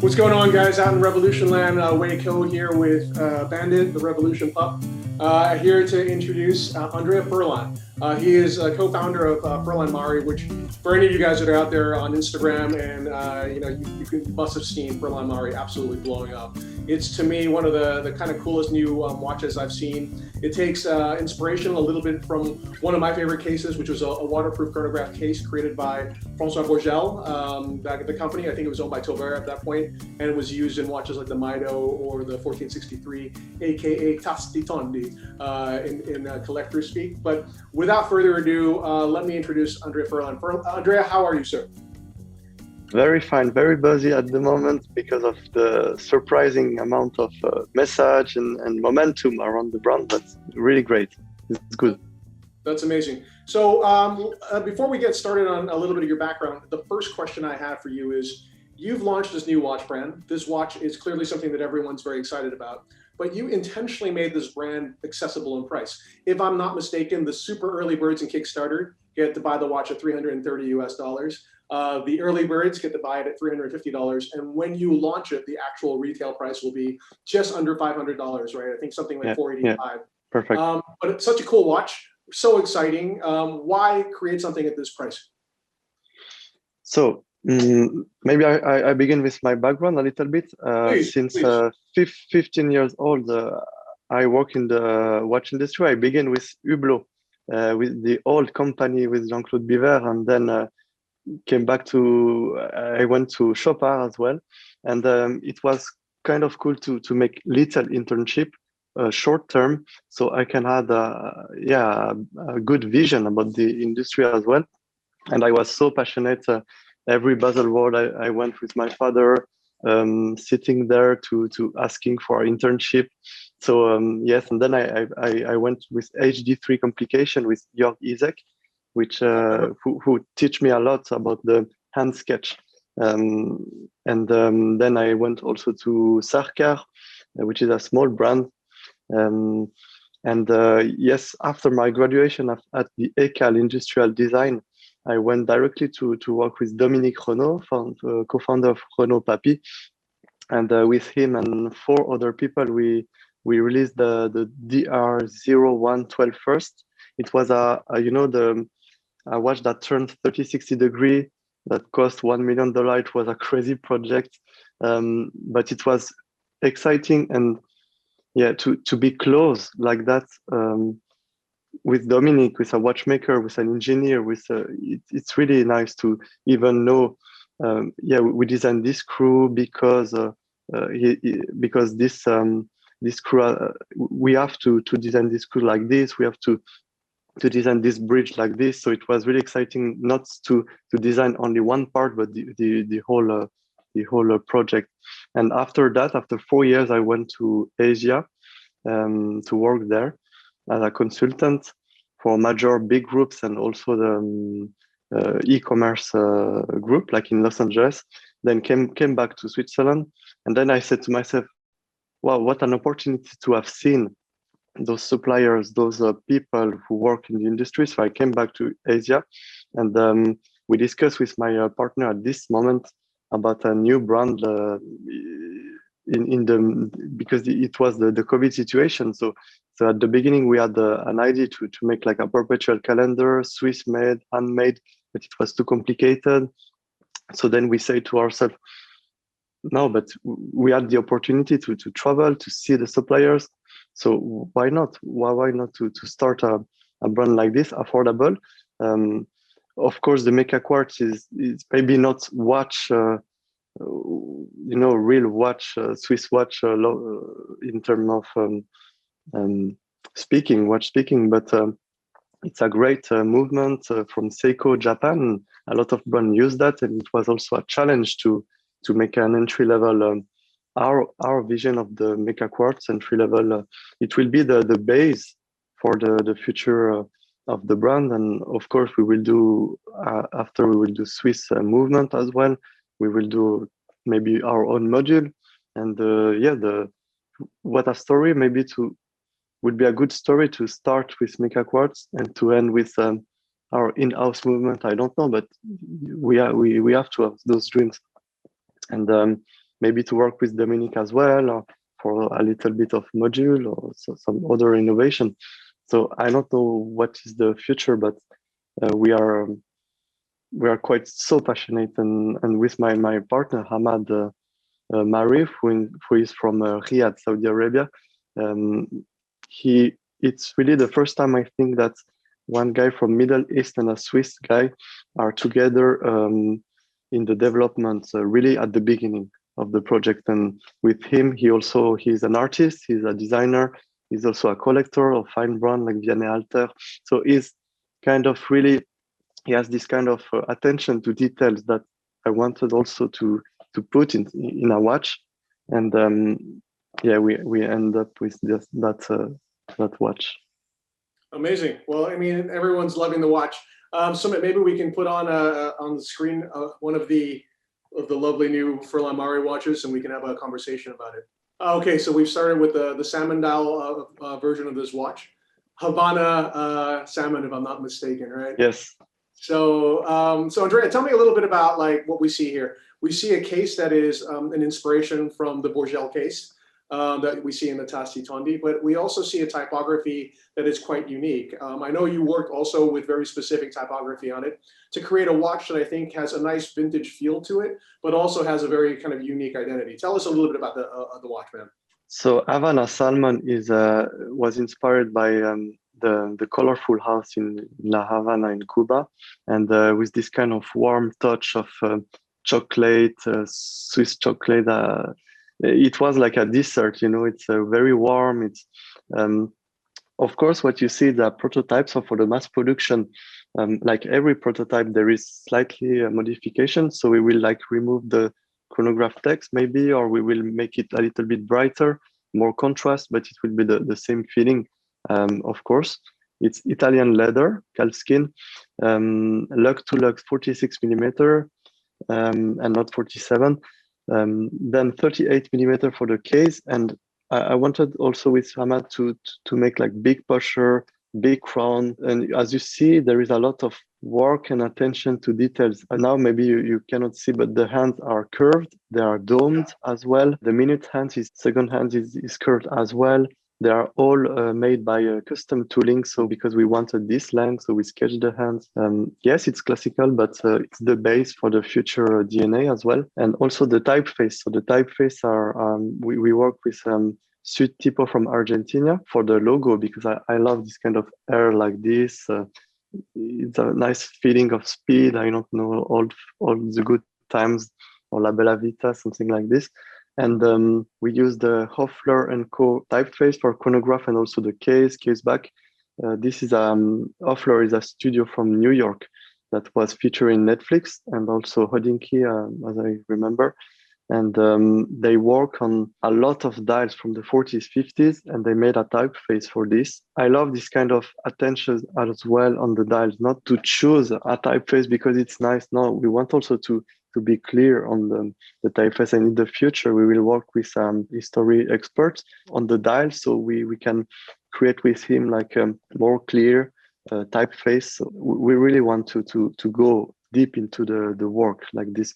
What's going on, guys? Out in Revolution Land, Wei Ko here with Bandit, the Revolution Pup, here to introduce Andrea Furlan. He is a co-founder of Furlan Marri, which for any of you guys that are out there on Instagram and you must have seen Furlan Marri absolutely blowing up. It's to me one of the kind of coolest new watches I've seen. It takes inspiration a little bit from one of my favorite cases, which was a waterproof chronograph case created by François Bourgel, back at the company. I think it was owned by Tobert at that point, and it was used in watches like the Mido or the 1463, aka Tasti Tondi, in collector speak. But without further ado, let me introduce Andrea Furlan. Andrea, how are you, sir? Very fine, very busy at the moment because of the surprising amount of message and momentum around the brand. That's really great. It's good. That's amazing. So before we get started on a little bit of your background, the first question I have for you is, you've launched this new watch brand. This watch is clearly something that everyone's very excited about, but you intentionally made this brand accessible in price. If I'm not mistaken, the super early birds in Kickstarter get to buy the watch at $330 US. The early birds get to buy it at $350. And when you launch it, the actual retail price will be just under $500, right? I think something like $485. Yeah, perfect. But it's such a cool watch, so exciting. Why create something at this price? So maybe I begin with my background a little bit. Since 15 years old, I work in the watch industry. I began with Hublot, with the old company with Jean-Claude Biver, and then came back to, I went to Chopard as well. And it was kind of cool to make little internship, short term, so I can have a good vision about the industry as well. And I was so passionate. Every Basel World I went with my father, sitting there to asking for internship. So yes, and then I went with HD3 complication with Jörg Isek, which who teach me a lot about the hand sketch. And then I went also to Sarkar, which is a small brand. Yes, after my graduation at the ECAL Industrial Design, I went directly to work with Dominique Renaud, co-founder of Renaud Papy. And with him and 4 other people, we released the DR0112 first. It was a watch that turned 30-60 degree, that cost $1 million. It was a crazy project, but it was exciting, and yeah, to be close like that with Dominic, with a watchmaker, with an engineer, it's really nice to even know. We designed this screw because this screw, we have to design this screw like this. We have to design this bridge like this. So it was really exciting not to design only one part, but the whole project. And after that, after 4 years, I went to Asia to work there as a consultant for major big groups and also the e-commerce group, like in Los Angeles. Then came back to Switzerland, and then I said to myself, wow, what an opportunity to have seen those suppliers, those people who work in the industry. So I came back to Asia, and we discussed with my partner at this moment about a new brand because it was the COVID situation. So at the beginning we had an idea to make like a perpetual calendar, Swiss made, handmade, but it was too complicated. So then we say to ourselves, no, but we had the opportunity to travel, to see the suppliers. So why not? Why not to start a brand like this, affordable? Of course, the Mecha-quartz is maybe not watch, real watch, Swiss watch in terms of watch speaking, but it's a great movement from Seiko, Japan. A lot of brands use that, and it was also a challenge to make an entry level. Our vision of the Mecha-quartz entry level, it will be the base for the future of the brand. And of course, we will do after we will do Swiss movement as well. We will do maybe our own module, and what a story maybe would be a good story to start with Mecha-quartz and to end with our in-house movement. I don't know, but we have to have those dreams. And maybe to work with Dominic as well, or for a little bit of module or some other innovation. So I don't know what is the future, but we are quite so passionate, and with my partner Hamad Marri, who is from Riyadh, Saudi Arabia. It's really the first time I think that one guy from Middle East and a Swiss guy are together in the development, really at the beginning of the project. And with him, he's an artist, he's a designer, he's also a collector of fine brand like Vianney Alter. So he's kind of really, he has this kind of attention to details that I wanted also to put in a watch. And yeah, we end up with that watch. Amazing. Well, I mean, everyone's loving the watch. So maybe we can put on the screen one of the lovely new Furlan Marri watches, and we can have a conversation about it. Okay, so we've started with the salmon dial version of this watch, Havana salmon, if I'm not mistaken, right? Yes. So, so Andrea, tell me a little bit about like what we see here. We see a case that is an inspiration from the Bourgel case that we see in the Tasti Tondi, but we also see a typography that is quite unique. I know you worked also with very specific typography on it to create a watch that I think has a nice vintage feel to it, but also has a very kind of unique identity. Tell us a little bit about the watch, man. So Havana Salmon was inspired by the colorful house in La Havana in Cuba, and with this kind of warm touch of chocolate, Swiss chocolate. It was like a dessert, you know. It's very warm. It's of course what you see the prototypes. So for the mass production, like every prototype, there is slightly a modification. So we will like remove the chronograph text maybe, or we will make it a little bit brighter, more contrast, but it will be the same feeling. Of course, it's Italian leather, calfskin, lug to lug 46 millimeter, and not 47. Then 38 millimeter for the case, and I wanted also with Hamad to make like big pusher, big crown, and as you see, there is a lot of work and attention to details. And now maybe you cannot see, but the hands are curved, they are domed as well. The minute hand second hand is curved as well. They are all made by custom tooling. So because we wanted this length, so we sketched the hands. Yes, it's classical, but it's the base for the future DNA as well. And also the typeface. So the typeface are, we work with Sud Tipo from Argentina for the logo, because I love this kind of air like this. It's a nice feeling of speed. I don't know, all the good times, or La Bella Vita, something like this. And we use the Hoffler & Co. typeface for chronograph and also the case back. This is Hoffler is a studio from New York that was featuring Netflix and also Hodinkee, as I remember. And they work on a lot of dials from the 40s, 50s, and they made a typeface for this. I love this kind of attention as well on the dials, not to choose a typeface because it's nice. No, we want also to be clear on the typeface, and in the future we will work with history experts on the dial, so we can create with him like a more clear typeface. So we really want to go deep into the work like this.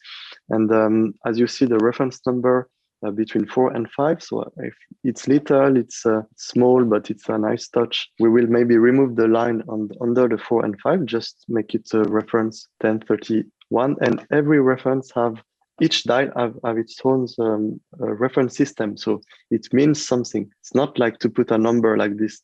And as you see, the reference number between 4 and 5. So if it's little, it's small, but it's a nice touch. We will maybe remove the line under the 4 and 5, just make it a reference 1031. And every reference each dial have its own reference system. So it means something. It's not like to put a number like this.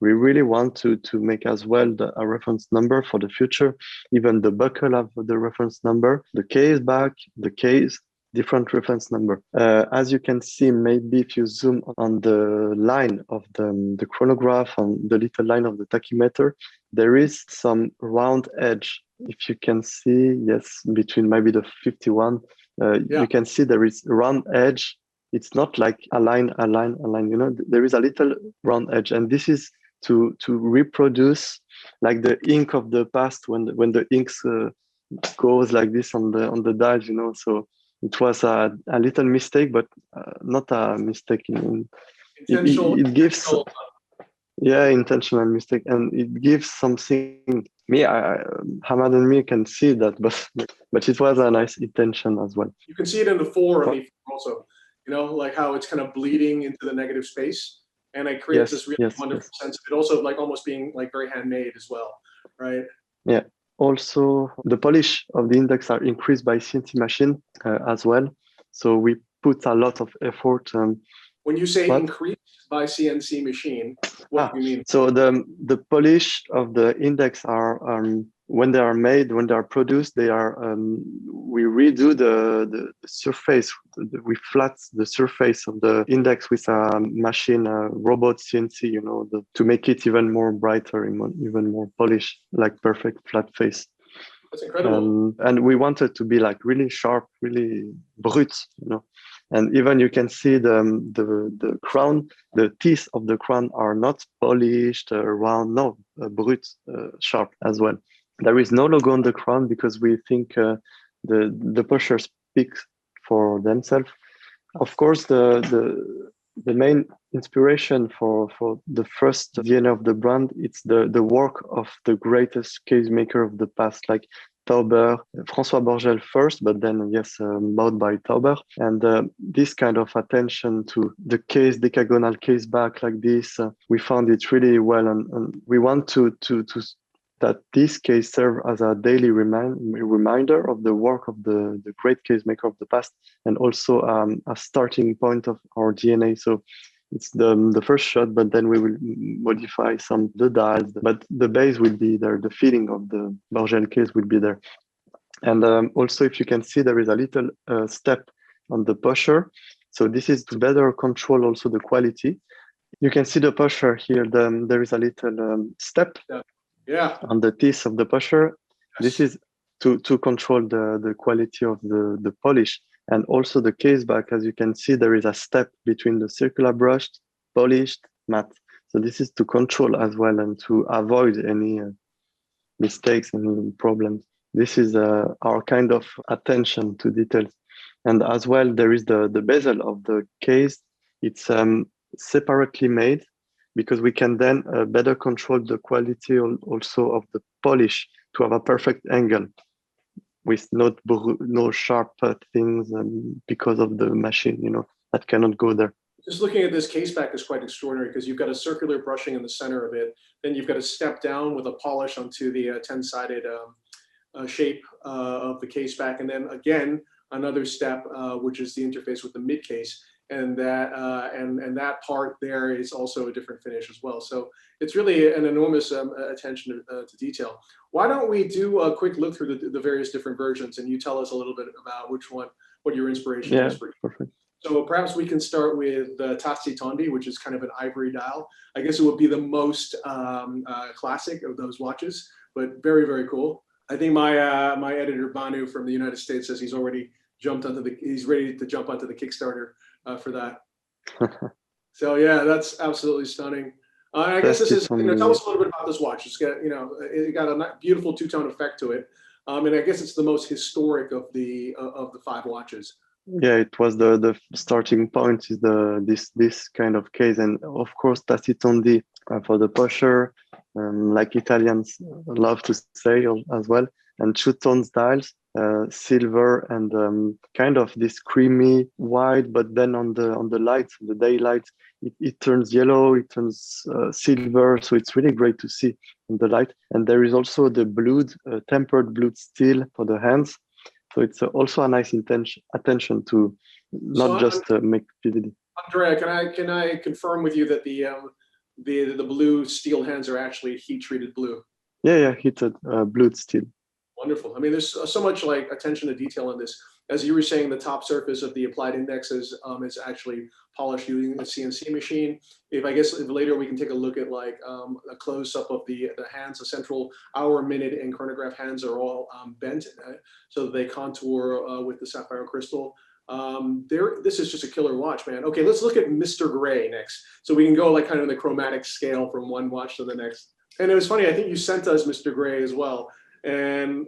We really want to make as well a reference number for the future. Even the buckle have the reference number, the case back, the case, different reference number. As you can see, maybe if you zoom on the line of the chronograph, on the little line of the tachymeter, there is some round edge. If you can see, yes, between maybe the 51, you can see there is round edge. It's not like a line, you know, there is a little round edge. And this is to reproduce like the ink of the past when the inks goes like this on the dial, you know. So it was a little mistake, but not a mistake. It gives, Yeah, intentional mistake, and it gives something. Me, Hamad and me can see that, but it was a nice intention as well. You can see it in the 4 on the also, like how it's kind of bleeding into the negative space, and it creates Yes, this really yes, wonderful yes. sense of it. Also, like almost being like very handmade as well, right? Yeah. Also, the polish of the index are increased by CNC machine as well. So we put a lot of effort. When you say What? increased by CNC machine, what do you mean? So the polish of the index are when they are made, when they are produced, they are we redo the surface. We flat the surface of the index with a machine, a robot CNC, to make it even more brighter, even more polished, like perfect flat face. That's incredible. And we wanted to be like really sharp, really brut, And even you can see the crown, the teeth of the crown are not polished, round, no, brut, sharp as well. There is no logo on the crown because we think the pusher speaks for themselves. Of course, the main inspiration for the first DNA of the brand, it's the work of the greatest case maker of the past, like Tauber, François Borgel first, but then yes, bought by Tauber. And this kind of attention to the case, decagonal case back like this, we found it really well, and we want to that this case serve as a daily reminder of the work of the great case maker of the past, and also a starting point of our DNA. So it's the first shot, but then we will modify some the dials, but the base will be there. The feeling of the Borgel case will be there. And also, if you can see, there is a little step on the pusher. So this is to better control also the quality. You can see the pusher here. There is a little step on the teeth of the pusher. Yes. This is to control the quality of the polish. And also the case back, as you can see, there is a step between the circular brushed, polished, matte. So this is to control as well and to avoid any mistakes and problems. This is our kind of attention to details. And as well, there is the bezel of the case. It's separately made because we can then better control the quality also of the polish to have a perfect angle with no sharp things because of the machine, that cannot go there. Just looking at this case back is quite extraordinary because you've got a circular brushing in the center of it. Then you've got a step down with a polish onto the 10-sided shape of the case back. And then again, another step, which is the interface with the mid case. And that and that part there is also a different finish as well. So it's really an enormous attention to detail. Why don't we do a quick look through the various different versions, and you tell us a little bit about what your inspiration is for you. Perfect. So perhaps we can start with the Tassi Tondi, which is kind of an ivory dial. I guess it would be the most classic of those watches, but very, very cool. I think my editor Banu from the United States says he's already he's ready to jump onto the Kickstarter for that. So yeah, that's absolutely stunning. I guess this is, tell us a little bit about this watch. It's got, it got a beautiful two-tone effect to it. And I guess it's the most historic of the 5 watches. Yeah, it was the starting point is this kind of case, and of course Tassi Tondi for the pusher, like Italians love to say as well, and 2-tone styles, silver and kind of this creamy white, but then on the lights, the daylight, it turns yellow, it turns silver, so it's really great to see in the light. And there is also the blued, tempered blued steel for the hands. So it's also a nice attention to not just make vivid. Andrea, can I confirm with you that the blue steel hands are actually heat treated blue? Yeah, heated blued steel. Wonderful. I mean, there's so much like attention to detail in this. As you were saying, the top surface of the applied indexes is actually polished using the CNC machine. If later we can take a look at like a close up of the hands, the central hour, minute, and chronograph hands are all bent so that they contour with the sapphire crystal. This is just a killer watch, man. Okay, let's look at Mr. Gray next. So we can go like kind of the chromatic scale from one watch to the next. And it was funny, I think you sent us Mr. Gray as well. And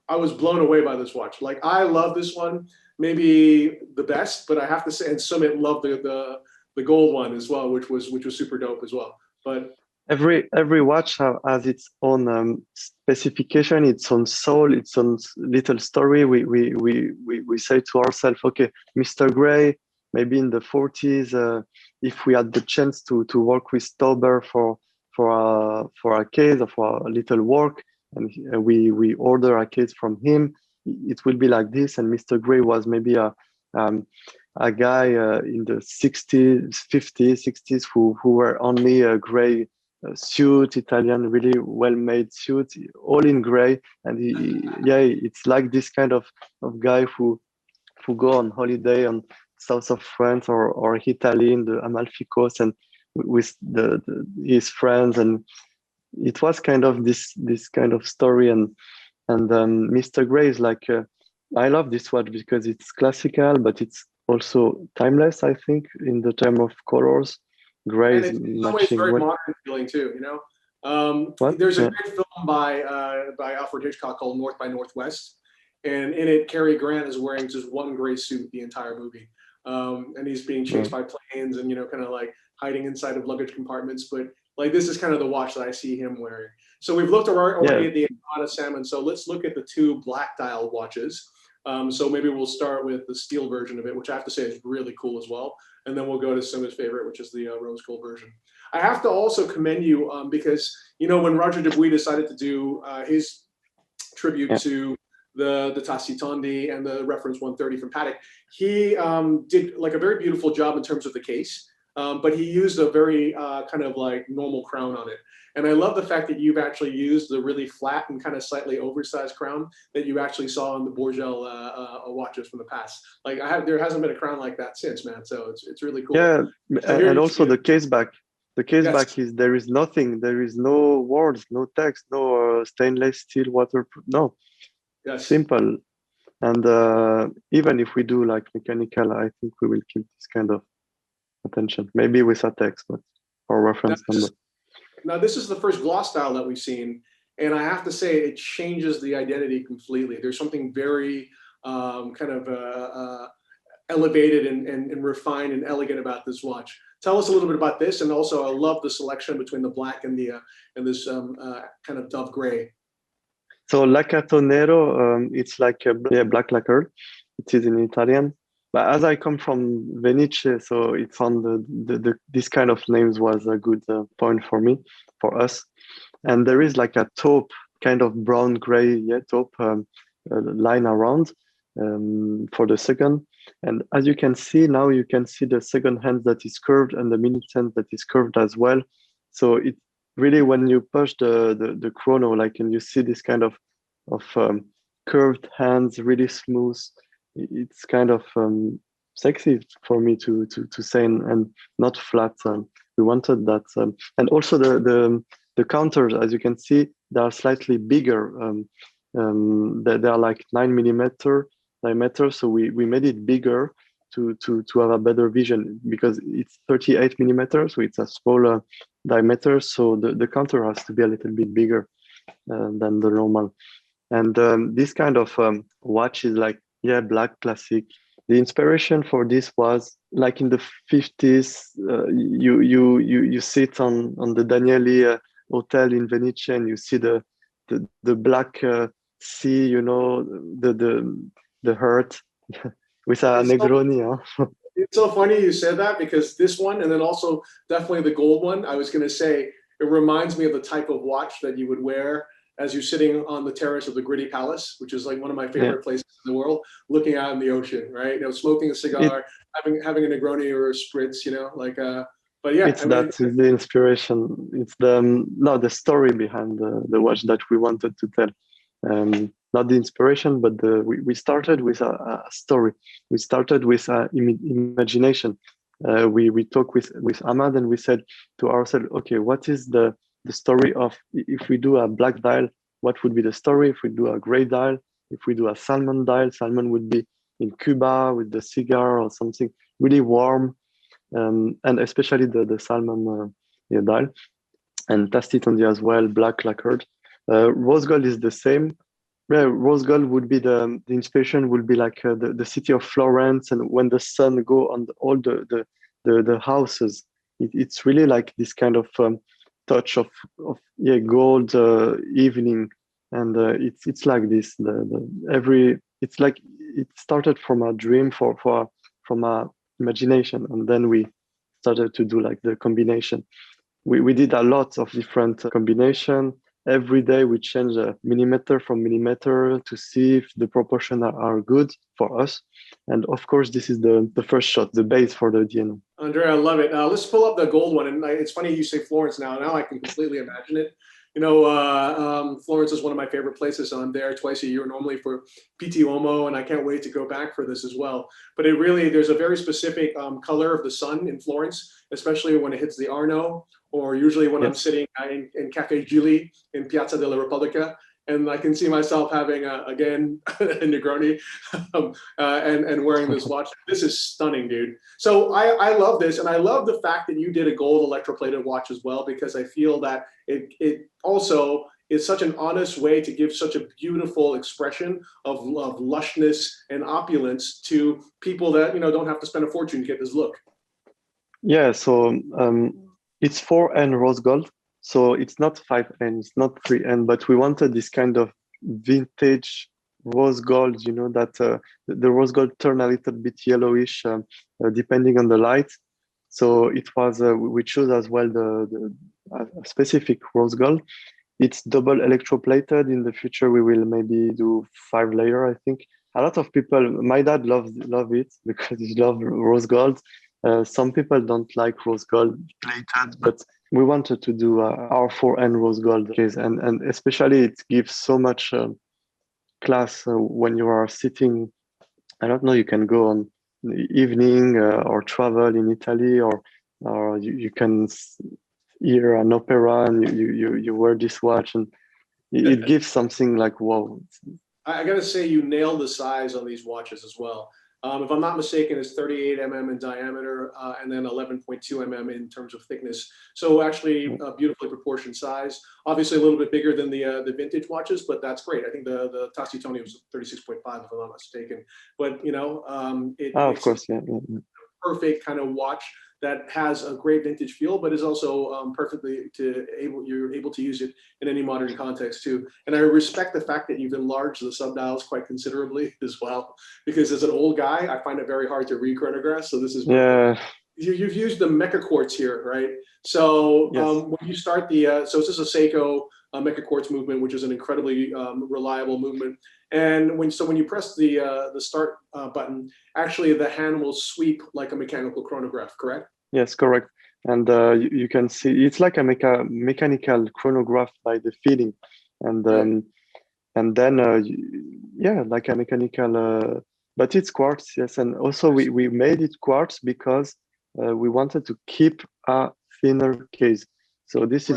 I was blown away by this watch. Like, I love this one, maybe the best, but I have to say, and Sumit loved the gold one as well, which was super dope as well. But every watch has its own specification, its own soul, its own little story. We say to ourselves, okay, Mr. Gray, maybe in the 40s, if we had the chance to work with Tauber for a case or for a little work, and we order a case from him, it will be like this. And Mr. Gray was maybe a guy in the 60s, 50s, 60s who were only a gray suit, Italian, really well-made suit, all in gray. And it's like this kind of guy who go on holiday on south of France or Italy in the Amalfi Coast and with his friends. And it was kind of this kind of story. And Mr. Gray is like, I love this watch because it's classical, but it's also timeless, I think, in the term of colors. Gray is matching very modern feeling too, you know. There's a great film by Alfred Hitchcock called North by Northwest, and in it, Cary Grant is wearing just one gray suit the entire movie, and he's being chased by planes and, you know, kind of like hiding inside of luggage compartments. But like, this is kind of the watch that I see him wearing. So we've looked already at the Armada Salmon. So let's look at the two black dial watches. So maybe we'll start with the steel version of it, which I have to say is really cool as well. And then we'll go to Suma's favorite, which is the rose gold version. I have to also commend you because, you know, when Roger Dubuis decided to do his tribute to the Tassi Tondi and the reference 130 from Patek, he did like a very beautiful job in terms of the case, but he used a very kind of like normal crown on it. And I love the fact that you've actually used the really flat and kind of slightly oversized crown that you actually saw in the Bourgel watches from the past. Like there hasn't been a crown like that since, man. So it's really cool. Yeah, and also the case back. The case back is, there is nothing. There is no words, no text, no stainless steel waterproof. No, simple. And even if we do like mechanical, I think we will keep this kind of attention. Maybe with a text, but or reference number. Now, this is the first gloss style that we've seen, and I have to say it changes the identity completely. There's something very kind of elevated and refined and elegant about this watch. Tell us a little bit about this, and also I love the selection between the black and the and this kind of dove gray. So Laccato Nero, it's like a black lacquer. It is in Italian. But as I come from Venice, so it's on this kind of names was a good point for me, for us. And there is like a taupe, kind of brown gray taupe line around for the second. And as you can see now, you can see the second hand that is curved and the minute hand that is curved as well. So it really, when you push the chrono, like, and you see this kind of curved hands, really smooth. It's kind of sexy for me to say, and not flat. We wanted that, and also the counters, as you can see, they are slightly bigger. They are like 9mm diameter, so we made it bigger to have a better vision, because it's 38mm, so it's a smaller diameter. So the counter has to be a little bit bigger than the normal. And this kind of watch is like, black classic. The inspiration for this was like in the 50s. You sit on the Danieli hotel in Venice, and you see the black sea, you know, the hurt with a Negroni. It's so funny you said that, because this one, and then also definitely the gold one, I was going to say, it reminds me of the type of watch that you would wear as you're sitting on the terrace of the Gritty Palace, which is like one of my favorite places in the world, looking out in the ocean, right? You know, smoking a cigar, having a Negroni or a spritz, you know, like, but yeah. It's the inspiration. It's the story behind the watch that we wanted to tell. Not the inspiration, but we started with a story. We started with imagination. We talked with Ahmad, and we said to ourselves, okay, what is the story of, if we do a black dial, what would be the story? If we do a gray dial, if we do a salmon dial, salmon would be in Cuba with the cigar or something really warm, and especially the salmon dial, and Tastitondi as well, black lacquered. Rose gold is the same. Rose gold would be the inspiration would be like the city of Florence, and when the sun go on all the houses, it's really like this kind of touch of yeah, gold evening, and it's like this. It's like it started from a dream from a imagination, and then we started to do like the combination. We did a lot of different combination. Every day we change a millimeter from millimeter to see if the proportions are good for us. And of course, this is the first shot, the base for the DNA. Andrea, I love it. Let's pull up the gold one. And it's funny you say Florence now. Now I can completely imagine it. You know, Florence is one of my favorite places. I'm there twice a year normally for PT Uomo, and I can't wait to go back for this as well. But it really, there's a very specific color of the sun in Florence, especially when it hits the Arno, or usually when I'm sitting in Cafe Giuli in Piazza della Repubblica. And I can see myself having, again, a Negroni and wearing this watch. This is stunning, dude. So I love this. And I love the fact that you did a gold electroplated watch as well, because I feel that it also is such an honest way to give such a beautiful expression of lushness and opulence to people that, you know, don't have to spend a fortune to get this look. Yeah, so it's 4N rose gold. So it's not 5N, it's not 3N, but we wanted this kind of vintage rose gold, you know, that the rose gold turned a little bit yellowish depending on the light. So it was, we chose as well the specific rose gold. It's double electroplated. In the future, we will maybe do 5 layer, I think. A lot of people, my dad love it because he loves rose gold. Some people don't like rose gold plated, but we wanted to do our 4N rose gold case, and especially it gives so much class when you are sitting. I don't know, you can go on the evening or travel in Italy, or you can hear an opera and you wear this watch, and it gives something like wow. I gotta say, you nailed the size on these watches as well. If I'm not mistaken, it's 38 mm in diameter and then 11.2 mm in terms of thickness. So actually a beautifully proportioned size. Obviously a little bit bigger than the vintage watches, but that's great. I think the Tassi Tony was 36.5 if I'm not mistaken. But you know, of course, yeah. Perfect kind of watch that has a great vintage feel, but is also perfectly you're able to use it in any modern context too. And I respect the fact that you've enlarged the subdials quite considerably as well, because as an old guy, I find it very hard to read chronograph. So this is you've used the Mecha-quartz here, right? So when you start so this is a Seiko Mecha-quartz movement, which is an incredibly reliable movement. And when you press the start button, actually the hand will sweep like a mechanical chronograph, correct? Yes, correct. And you can see it's like a mechanical chronograph by the feeling, and then like a mechanical. But it's quartz, yes. And also we made it quartz because we wanted to keep a thinner case. So this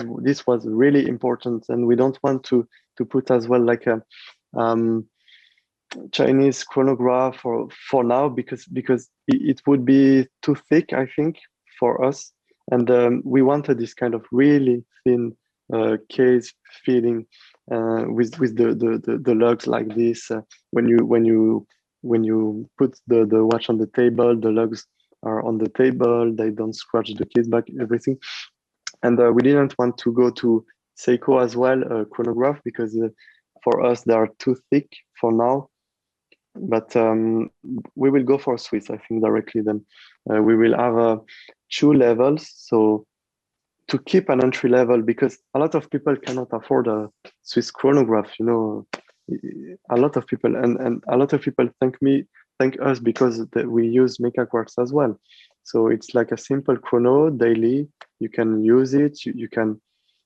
was really important, and we don't want to put as well like a Chinese chronograph for now, because it would be too thick, I think, for us. And we wanted this kind of really thin case feeling with the lugs like this. When you put the watch on the table, the lugs are on the table. They don't scratch the case back, everything. And we didn't want to go to Seiko as well chronograph, because for us they are too thick for now. But we will go for Swiss, I think, directly. Then we will have 2 levels, so to keep an entry level, because a lot of people cannot afford a Swiss chronograph, you know. A lot of people, and a lot of people thank us because we use Mecha-quartz as well. So it's like a simple chrono daily. You can use it. You can.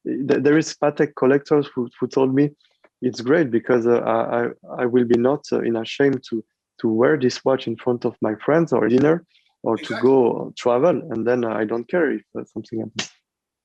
There is Patek collectors who told me it's great because I will be not in a shame to wear this watch in front of my friends or dinner, or to go travel, and then I don't care if something happens.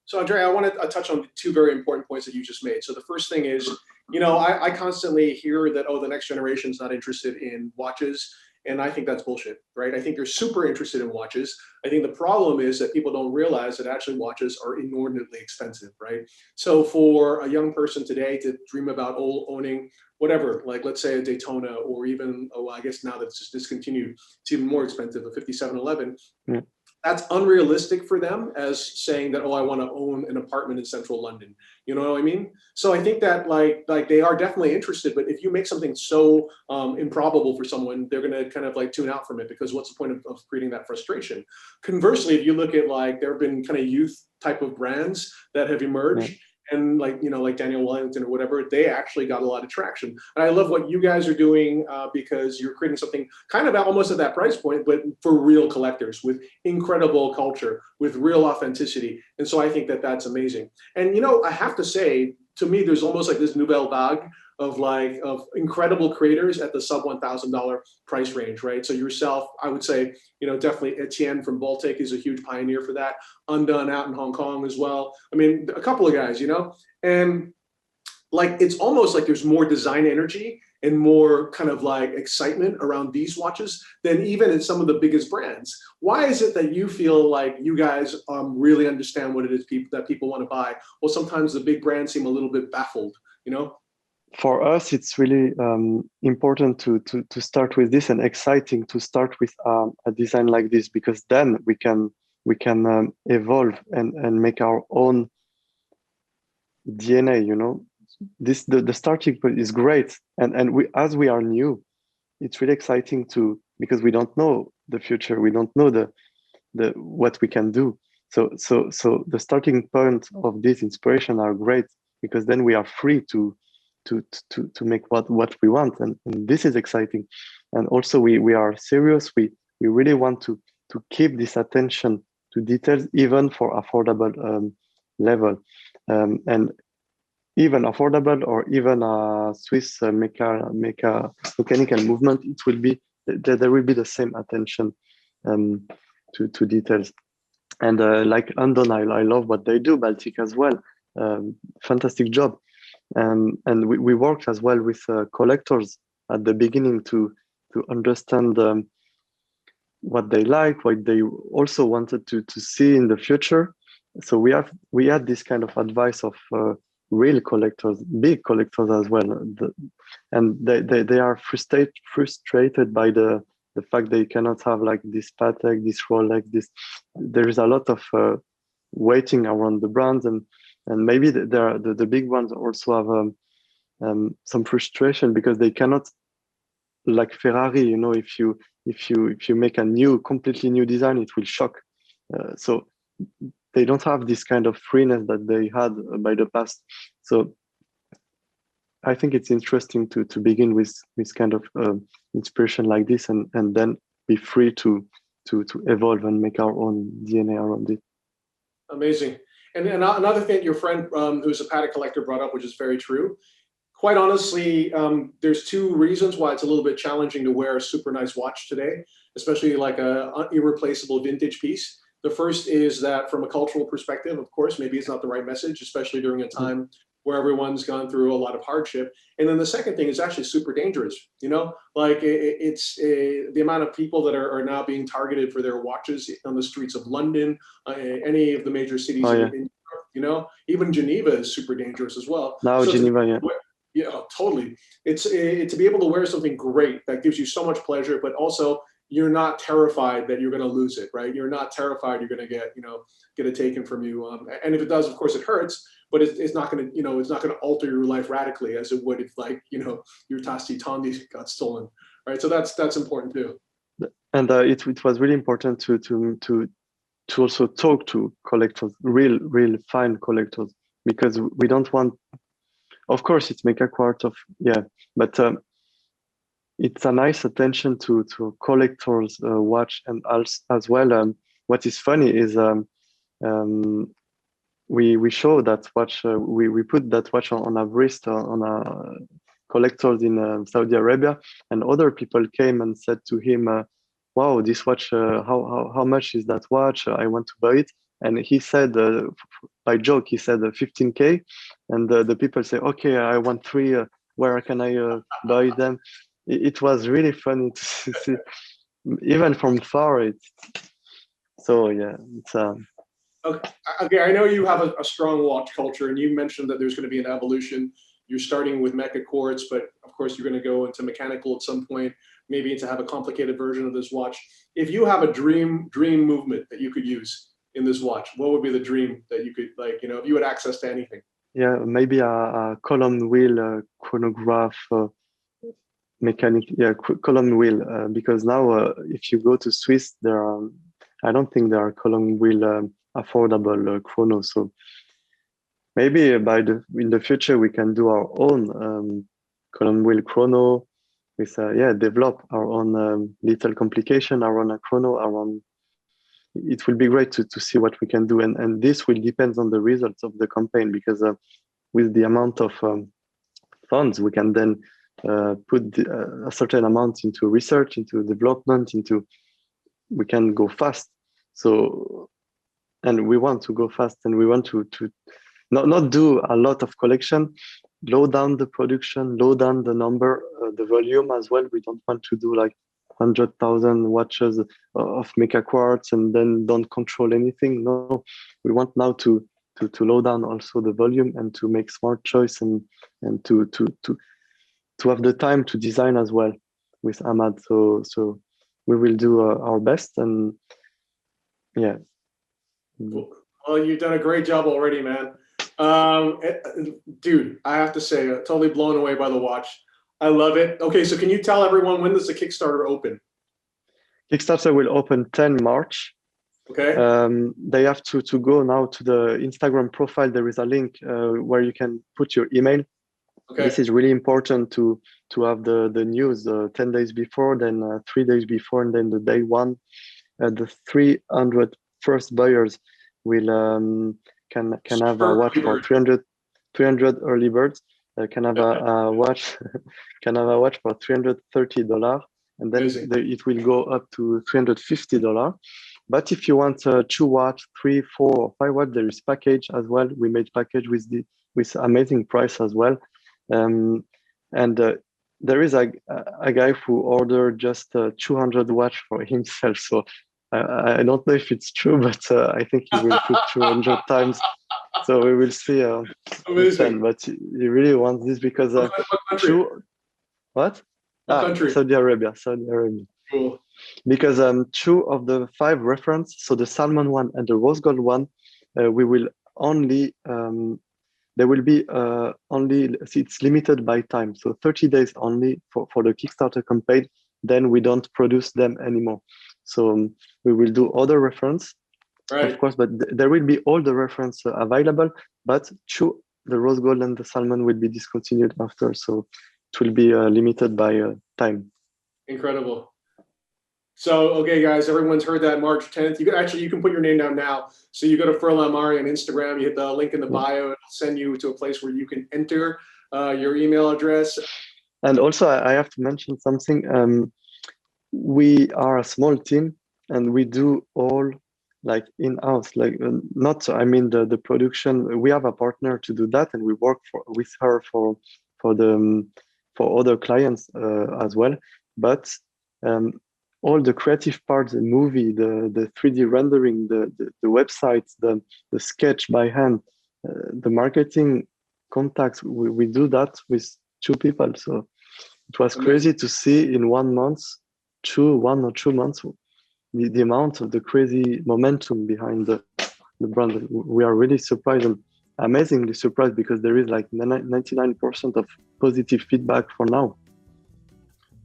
So Andrea, I want to touch on 2 very important points that you just made. So the first thing is, you know, I constantly hear that, oh, the next generation is not interested in watches. And I think that's bullshit, right? I think they're super interested in watches. I think the problem is that people don't realize that actually watches are inordinately expensive, right? So for a young person today to dream about owning whatever, like let's say a Daytona, or even, I guess now that's just discontinued, it's even more expensive, a 5711. that's unrealistic for them as saying that, oh, I want to own an apartment in central London. You know what I mean? So I think that like they are definitely interested, but if you make something so improbable for someone, they're going to kind of like tune out from it, because what's the point of creating that frustration? Conversely, if you look at like, there have been kind of youth type of brands that have emerged, and like, you know, like Daniel Wellington or whatever, they actually got a lot of traction. And I love what you guys are doing, because you're creating something kind of almost at that price point, but for real collectors with incredible culture, with real authenticity. And so I think that that's amazing. And, you know, I have to say, to me, there's almost like this nouvelle vague of incredible creators at the sub $1,000 price range, right? So yourself, I would say, you know, definitely Etienne from Baltic is a huge pioneer for that. Undone out in Hong Kong as well. I mean, a couple of guys, you know, and like, it's almost like there's more design energy and more kind of like excitement around these watches than even in some of the biggest brands. Why is it that you feel like you guys really understand what it is that people want to buy? Well, sometimes the big brands seem a little bit baffled, you know? For us, it's really important to start with this, and exciting to start with a design like this, because then we can evolve and make our own DNA. You know, this the starting point is great, and we, as we are new, it's really exciting because we don't know the future, we don't know the what we can do. So the starting point of this inspiration are great, because then we are free to make what we want, and this is exciting. And also we are serious. We really want to keep this attention to details, even for affordable level, and even affordable, or even a Swiss mechanical movement, it will be, there will be the same attention to details. And like Andon, I love what they do. Baltic as well, fantastic job. And we worked as well with collectors at the beginning to understand what they like, what they also wanted to see in the future. So we had this kind of advice of real collectors, big collectors as well, and they are frustrated by the fact they cannot have like this Patek, this Rolex, this. There is a lot of waiting around the brands, and maybe the big ones also have some frustration, because they cannot, like Ferrari, you know, if you make a completely new design, it will shock. So they don't have this kind of freeness that they had by the past. So I think it's interesting to begin with kind of inspiration like this, and then be free to evolve and make our own DNA around it. Amazing. And another thing your friend who's a Patek collector brought up, which is very true. Quite honestly, there's two reasons why it's a little bit challenging to wear a super nice watch today, especially like a irreplaceable vintage piece. The first is that from a cultural perspective, of course, maybe it's not the right message, especially during a time where everyone's gone through a lot of hardship. And then the second thing is actually super dangerous. You know, like it's the amount of people that are now being targeted for their watches on the streets of London, any of the major cities in Europe, you know, even Geneva is super dangerous as well. Now so Geneva, yeah, totally. It's to be able to wear something great that gives you so much pleasure, but also you're not terrified that you're going to lose it, right? You're not terrified you're going to get it taken from you. And if it does, of course, it hurts, but it's not going to, it's not going to alter your life radically as it would if, like, your Tasti Tondi got stolen, right? So that's important too. And it was really important to also talk to collectors, real fine collectors, because we don't want. Of course, it's Mecha-quartz but it's a nice attention to collectors' watch, and as well. What is funny is we show that watch. We put that watch on a wrist on a collectors in Saudi Arabia, and other people came and said to him, "Wow, this watch! How much is that watch? I want to buy it." And he said, by joke, he said 15K, and the people say, "Okay, I want 3. Where can I buy them?" It was really funny to see, even from far. So yeah, it's. Okay, I know you have a strong watch culture, and you mentioned that there's going to be an evolution you're starting with Mecha-quartz, but of course you're going to go into mechanical at some point, maybe to have a complicated version of this watch. If you have a dream movement that you could use in this watch, what would be the dream that you could, like, if you had access to anything? Yeah, maybe a column wheel chronograph mechanic. Yeah, column wheel. Because now, if you go to Swiss, I don't think there are column wheel affordable chronos. So maybe in the future we can do our own column wheel chrono with develop our own little complication, our own chrono, our own. It will be great to see what we can do, and this will depend on the results of the campaign, because with the amount of funds we can then put a certain amount into research, into development, we can go fast. So, and we want to go fast, and we want to not do a lot of collection, low down the production, low down the number, the volume as well. We don't want to do like 100,000 watches of Mecha-quartz and then don't control anything. No, we want now to low down also the volume and to make smart choice and to have the time to design as well with Ahmad. So we will do our best, and yeah. Cool. Well, you've done a great job already, man. Dude, I have to say, totally blown away by the watch. I love it. Okay, so can you tell everyone, when does the Kickstarter open? Kickstarter will open 10 March. Okay. They have to go now to the Instagram profile. There is a link where you can put your email. Okay. This is really important to have the news 10 days before, then 3 days before, and then the day one. The 300 first buyers will can have a watch for 300 early birds. Can have a watch for $330, and then it will go up to $350. But if you want 2 watch, 3, 4, or 5 watch, there is package as well. We made package with amazing price as well. There is a guy who ordered just 200 watch for himself. So I don't know if it's true, but I think he will put 200 times. So we will see. Amazing. But he really wants this because what? Country? Saudi Arabia. Cool. Because 2 of the 5 reference, so the salmon one and the rose gold one, we will only there will be only, it's limited by time, so 30 days only for the Kickstarter campaign. Then we don't produce them anymore. So we will do other reference, right, of course, but there will be all the reference available, but 2, the rose gold and the salmon, will be discontinued after. So it will be limited by time. Incredible. So, okay, guys, everyone's heard that. March 10th. You can put your name down now. So you go to Furlan Marri on Instagram, you hit the link in the bio, it'll send you to a place where you can enter your email address. And also, I have to mention something. We are a small team, and we do all like in-house, like the production. We have a partner to do that, and we work with her for other clients as well. But all the creative parts, the movie, the 3D rendering, the websites, the sketch by hand, the marketing contacts, we do that with 2 people. So it was crazy to see in 1 month, 1 or 2 months, the amount of the crazy momentum behind the brand. We are really surprised, and amazingly surprised, because there is like 99% of positive feedback for now.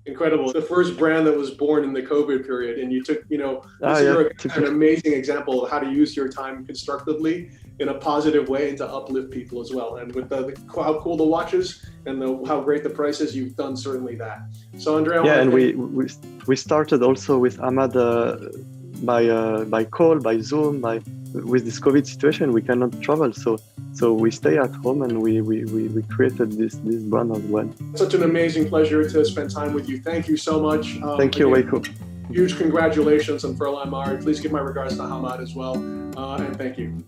Incredible. The first brand that was born in the COVID period, and you took, an amazing example of how to use your time constructively in a positive way to uplift people as well. And with how cool the watch is and how great the price is, you've done certainly that. So Andrea, we started also with Ahmad by call, by Zoom, with this COVID situation. We cannot travel, so we stay at home, and we created this brand as well. Such an amazing pleasure to spend time with you. Thank you so much. Thank you, Waco. Huge congratulations on Furlan Marri. Please give my regards to Ahmad as well, and thank you.